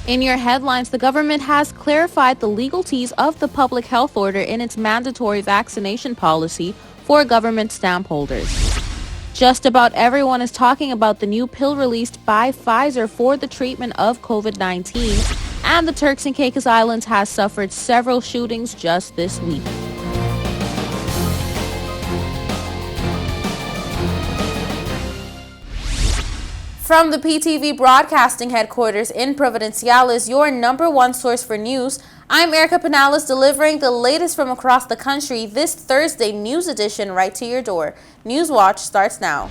In your headlines, the government has clarified the legalities of the public health order in its mandatory vaccination policy for government stamp holders. Just about everyone is talking about the new pill released by Pfizer for the treatment of COVID-19, and the Turks and Caicos Islands has suffered several shootings just this week. From the PTV Broadcasting Headquarters in Providenciales, your number one source for news, I'm Erica Pinales, delivering the latest from across the country this Thursday news edition right to your door. Newswatch starts now.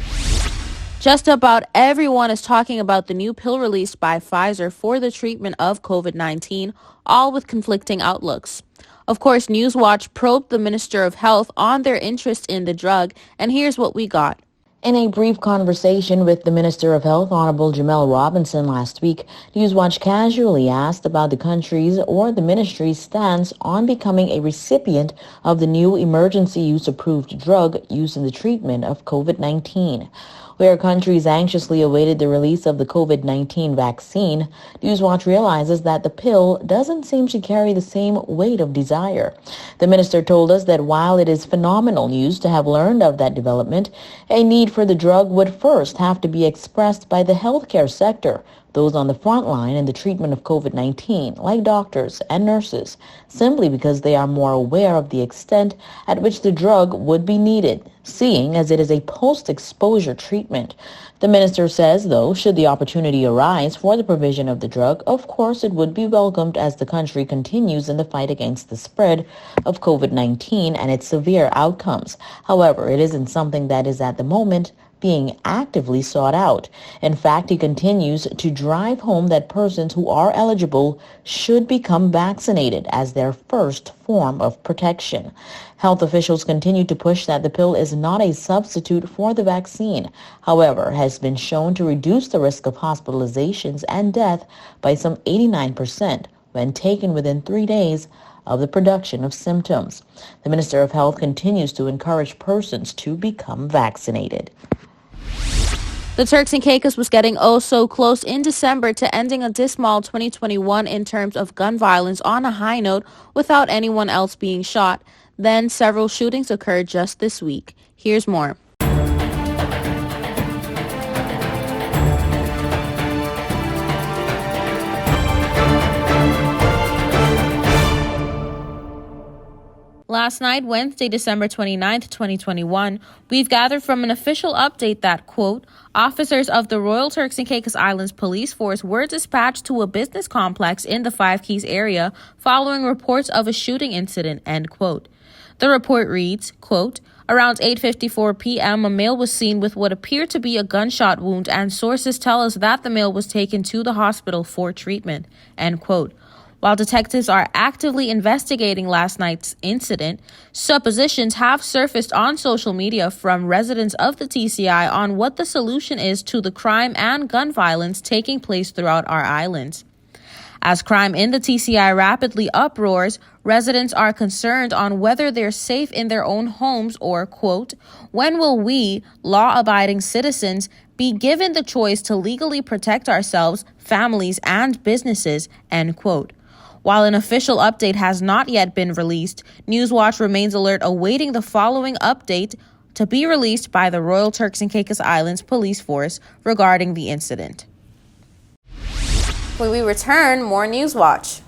Just about everyone is talking about the new pill released by Pfizer for the treatment of COVID-19, all with conflicting outlooks. Of course, Newswatch probed the Minister of Health on their interest in the drug, and here's what we got. In a brief conversation with the Minister of Health, Honorable Jamel Robinson, last week, Newswatch casually asked about the country's or the ministry's stance on becoming a recipient of the new emergency use approved drug used in the treatment of COVID-19. Where countries anxiously awaited the release of the COVID-19 vaccine, Newswatch realizes that the pill doesn't seem to carry the same weight of desire. The minister told us that while it is phenomenal news to have learned of that development, a need for the drug would first have to be expressed by the healthcare sector, those on the front line in the treatment of COVID-19, like doctors and nurses, simply because they are more aware of the extent at which the drug would be needed, seeing as it is a post-exposure treatment. The minister says, though, should the opportunity arise for the provision of the drug, of course it would be welcomed as the country continues in the fight against the spread of COVID-19 and its severe outcomes. However, it isn't something that is at the moment being actively sought out. In fact, he continues to drive home that persons who are eligible should become vaccinated as their first form of protection. Health officials continue to push that the pill is not a substitute for the vaccine, however, has been shown to reduce the risk of hospitalizations and death by some 89% when taken within 3 days of the production of symptoms. The Minister of Health continues to encourage persons to become vaccinated. The Turks and Caicos was getting oh so close in December to ending a dismal 2021 in terms of gun violence on a high note without anyone else being shot. Then several shootings occurred just this week. Here's more. Last night, Wednesday, December 29th, 2021, we've gathered from an official update that, quote, officers of the Royal Turks and Caicos Islands Police Force were dispatched to a business complex in the Five Keys area following reports of a shooting incident, end quote. The report reads, quote, around 8:54 p.m., a male was seen with what appeared to be a gunshot wound, and sources tell us that the male was taken to the hospital for treatment, end quote. While detectives are actively investigating last night's incident, suppositions have surfaced on social media from residents of the TCI on what the solution is to the crime and gun violence taking place throughout our islands. As crime in the TCI rapidly uproars, residents are concerned on whether they're safe in their own homes or, quote, when will we, law-abiding citizens, be given the choice to legally protect ourselves, families, and businesses, end quote. While an official update has not yet been released, Newswatch remains alert awaiting the following update to be released by the Royal Turks and Caicos Islands Police Force regarding the incident. When we return, more Newswatch.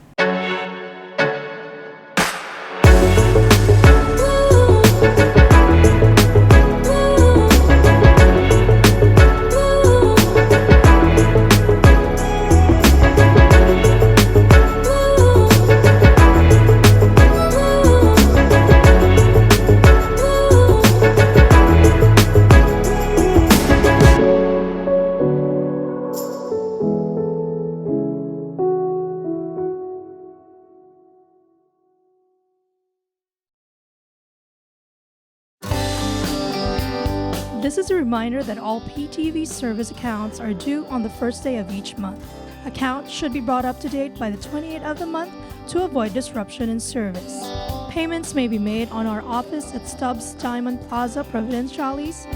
This is a reminder that all PTV service accounts are due on the first day of each month. Accounts should be brought up to date by the 28th of the month to avoid disruption in service. Payments may be made on our office at Stubbs Diamond Plaza, Providenciales,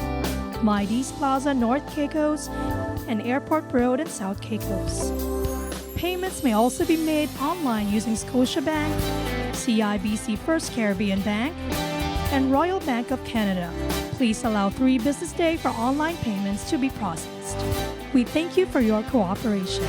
Mides Plaza, North Caicos, and Airport Road in South Caicos. Payments may also be made online using Scotiabank, CIBC First Caribbean Bank, and Royal Bank of Canada. Please allow 3 business days for online payments to be processed. We thank you for your cooperation.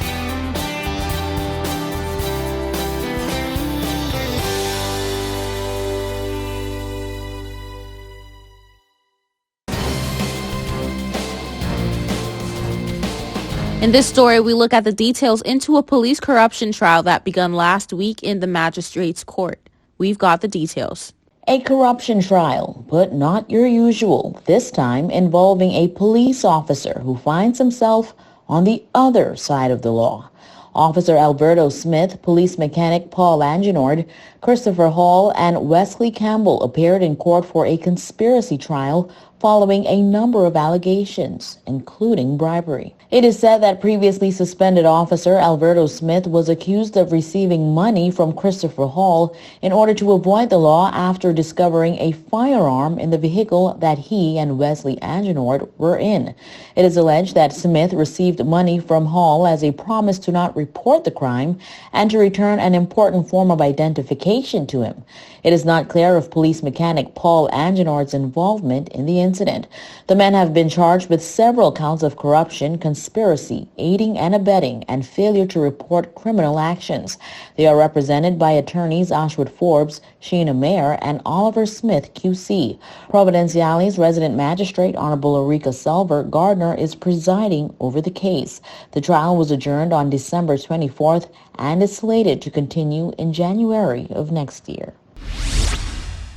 In this story, we look at the details into a police corruption trial that began last week in the magistrate's court. We've got the details. A corruption trial, but not your usual, this time involving a police officer who finds himself on the other side of the law. Officer Alberto Smith, police mechanic Paul Anginord, Christopher Hall, and Wesley Campbell appeared in court for a conspiracy trial following a number of allegations, including bribery. It is said that previously suspended officer Alberto Smith was accused of receiving money from Christopher Hall in order to avoid the law after discovering a firearm in the vehicle that he and Wesley Anginord were in. It is alleged that Smith received money from Hall as a promise to not report the crime and to return an important form of identification to him. It is not clear of police mechanic Paul Anginord's involvement in the incident. The men have been charged with several counts of corruption, conspiracy, aiding and abetting, and failure to report criminal actions. They are represented by attorneys Ashwood Forbes, Sheena Mayer, and Oliver Smith, QC. Providenciale's resident magistrate, Honorable Ulrika Selver Gardner, is presiding over the case. The trial was adjourned on December 24th and is slated to continue in January of next year.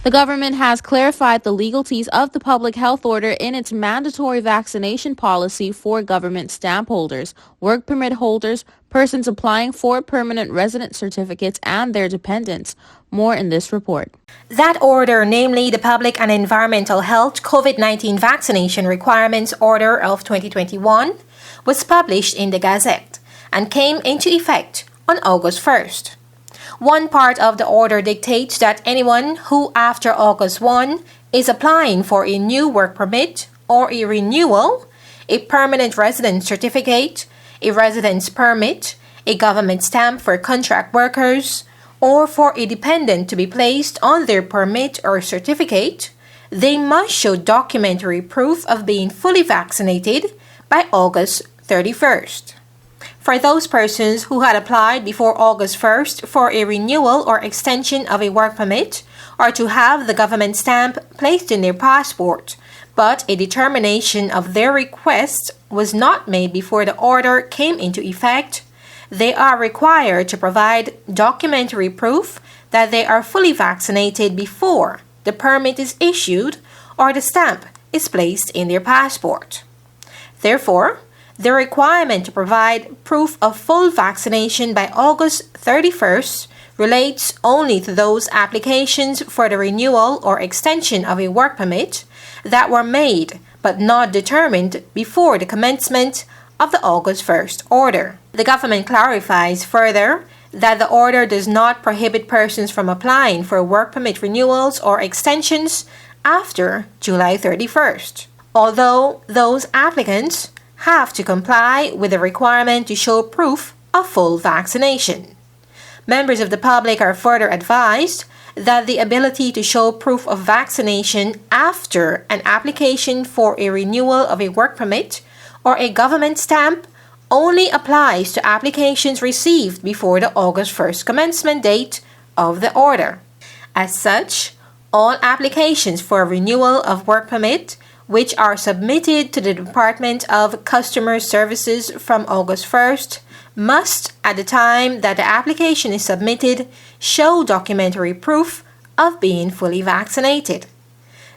The government has clarified the legalities of the public health order in its mandatory vaccination policy for government stamp holders, work permit holders, persons applying for permanent resident certificates, and their dependents. More in this report. That order, namely the Public and Environmental Health COVID-19 Vaccination Requirements Order of 2021, was published in the Gazette and came into effect on August 1st. One part of the order dictates that anyone who after August 1 is applying for a new work permit or a renewal, a permanent residence certificate, a residence permit, a government stamp for contract workers, or for a dependent to be placed on their permit or certificate, they must show documentary proof of being fully vaccinated by August 31st. For those persons who had applied before August 1st for a renewal or extension of a work permit or to have the government stamp placed in their passport, but a determination of their request was not made before the order came into effect, they are required to provide documentary proof that they are fully vaccinated before the permit is issued or the stamp is placed in their passport. Therefore, the requirement to provide proof of full vaccination by August 31st relates only to those applications for the renewal or extension of a work permit that were made but not determined before the commencement of the August 1st order. The government clarifies further that the order does not prohibit persons from applying for work permit renewals or extensions after July 31st, although those applicants have to comply with the requirement to show proof of full vaccination. Members of the public are further advised that the ability to show proof of vaccination after an application for a renewal of a work permit or a government stamp only applies to applications received before the August 1st commencement date of the order. As such, all applications for a renewal of work permit which are submitted to the Department of Customer Services from August 1st must, at the time that the application is submitted, show documentary proof of being fully vaccinated.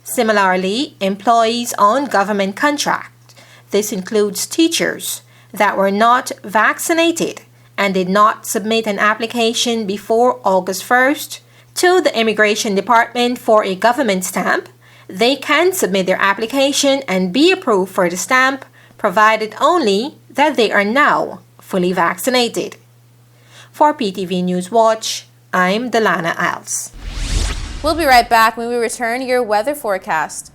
Similarly, employees on government contract, this includes teachers, that were not vaccinated and did not submit an application before August 1st to the Immigration Department for a government stamp, they can submit their application and be approved for the stamp, provided only that they are now fully vaccinated. For PTV News Watch, I'm Delana Iles. We'll be right back when we return your weather forecast.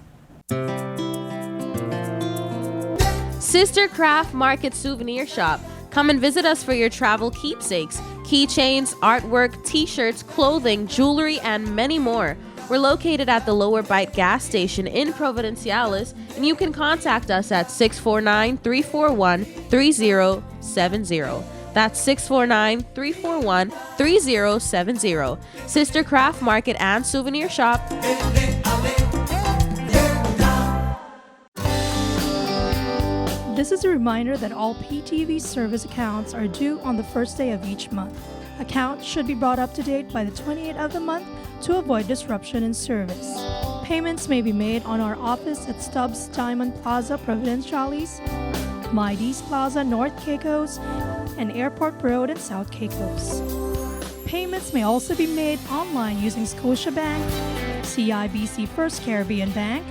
Sister Craft Market Souvenir Shop. Come and visit us for your travel keepsakes, keychains, artwork, t-shirts, clothing, jewelry, and many more. We're located at the Lower Bight gas station in Providenciales, and you can contact us at 649-341-3070. That's 649-341-3070. Sister Craft Market and Souvenir Shop. This is a reminder that all PTV service accounts are due on the first day of each month. Accounts should be brought up to date by the 28th of the month to avoid disruption in service. Payments may be made on our office at Stubbs Diamond Plaza, Providenciales, Mides Plaza, North Caicos, and Airport Road in South Caicos. Payments may also be made online using Scotiabank, CIBC First Caribbean Bank,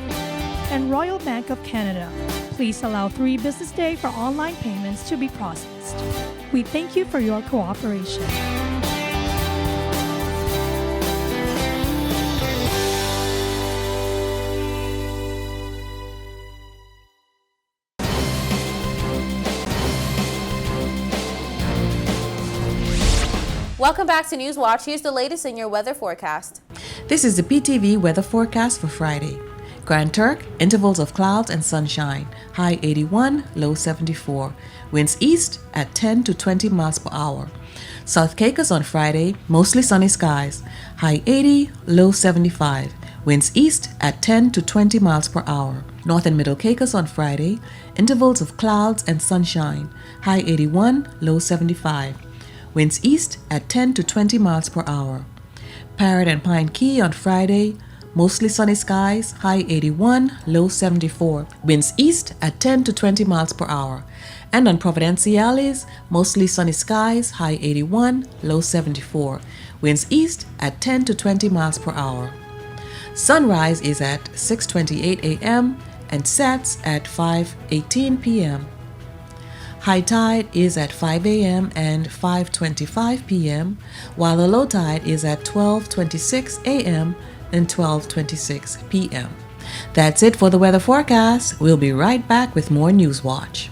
and Royal Bank of Canada. Please allow 3 business days for online payments to be processed. We thank you for your cooperation. Welcome back to News Watch. Here's the latest in your weather forecast. This is the PTV weather forecast for Friday. Grand Turk, intervals of clouds and sunshine, high 81, low 74. Winds east at 10 to 20 miles per hour. South Caicos on Friday, mostly sunny skies, high 80, low 75. Winds east at 10 to 20 miles per hour. North and Middle Caicos on Friday, intervals of clouds and sunshine, high 81, low 75. Winds east at 10 to 20 miles per hour. Parrot and Pine Key on Friday, mostly sunny skies, high 81, low 74. Winds east at 10 to 20 miles per hour. And on Providenciales, mostly sunny skies, high 81, low 74. Winds east at 10 to 20 miles per hour. Sunrise is at 6:28 a.m. and sets at 5:18 p.m. High tide is at 5 a.m. and 5:25 p.m., while the low tide is at 12:26 a.m. and 12:26 p.m. That's it for the weather forecast. We'll be right back with more News Watch.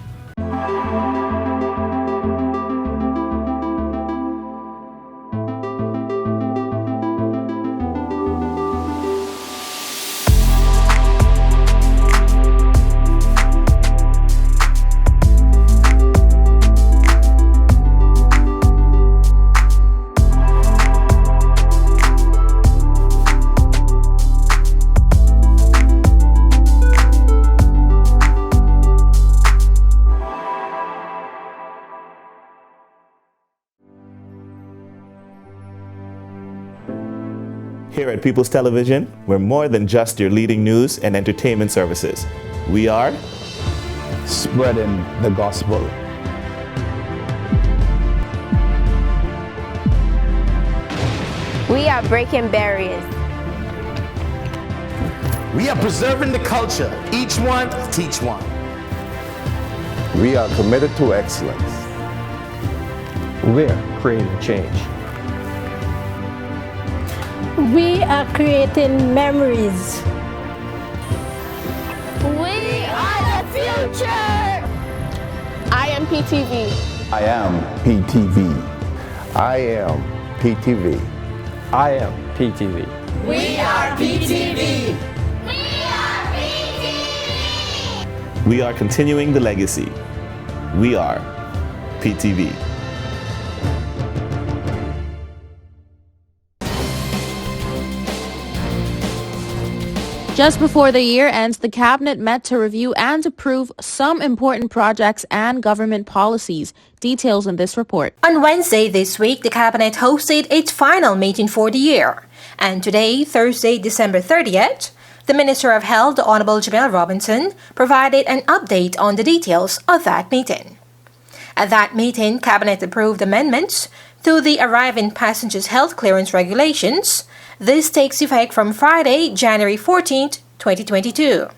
Here at People's Television, we're more than just your leading news and entertainment services. We are spreading the gospel. We are breaking barriers. We are preserving the culture. Each one, teach one. We are committed to excellence. We're creating change. We are creating memories. We are the future. I am PTV. I am PTV. I am PTV. I am PTV. We are PTV. We are continuing the legacy. We are PTV. Just before the year ends, the Cabinet met to review and approve some important projects and government policies. Details in this report. On Wednesday this week, the Cabinet hosted its final meeting for the year. And today, Thursday, December 30th, the Minister of Health, the Honorable Jamel Robinson, provided an update on the details of that meeting. At that meeting, Cabinet approved amendments to the Arriving Passengers Health Clearance Regulations. This takes effect from Friday, January 14, 2022.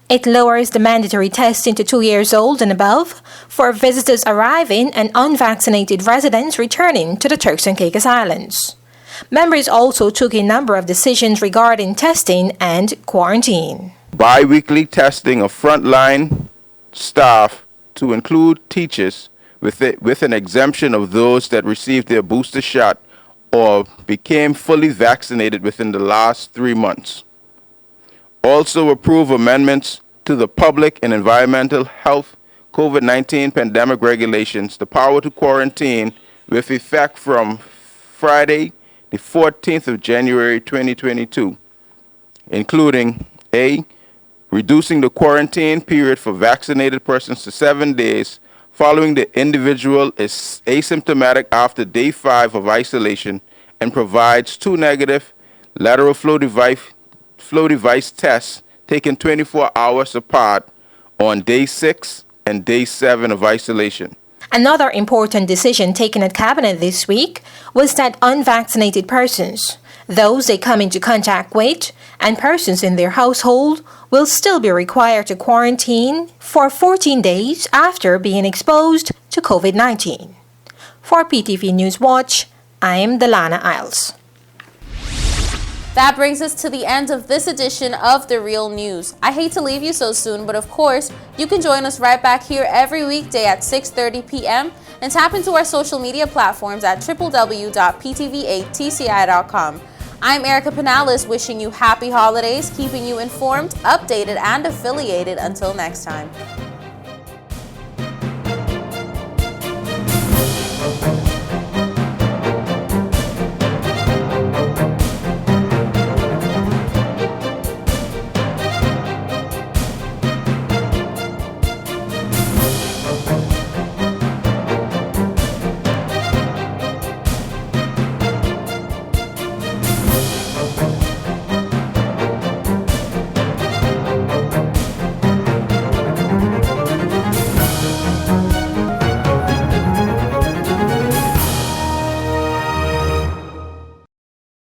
It lowers the mandatory testing to 2 years old and above for visitors arriving and unvaccinated residents returning to the Turks and Caicos Islands. Members also took a number of decisions regarding testing and quarantine. Bi-weekly testing of frontline staff to include teachers with an exemption of those that received their booster shot or became fully vaccinated within the last 3 months. Also approve amendments to the public and environmental health COVID-19 pandemic regulations, the power to quarantine with effect from Friday, the 14th of January 2022, including A, reducing the quarantine period for vaccinated persons to 7 days following the individual is asymptomatic after day 5 of isolation and provides 2 negative lateral flow device tests taken 24 hours apart on day 6 and day 7 of isolation. Another important decision taken at Cabinet this week was that unvaccinated persons, those they come into contact with, and persons in their household will still be required to quarantine for 14 days after being exposed to COVID-19. For PTV News Watch, I am Delana Isles. That brings us to the end of this edition of The Real News. I hate to leave you so soon, but of course, you can join us right back here every weekday at 6:30 p.m. and tap into our social media platforms at www.ptv8tci.com. I'm Erica Pinales, wishing you happy holidays, keeping you informed, updated, and affiliated. Until next time.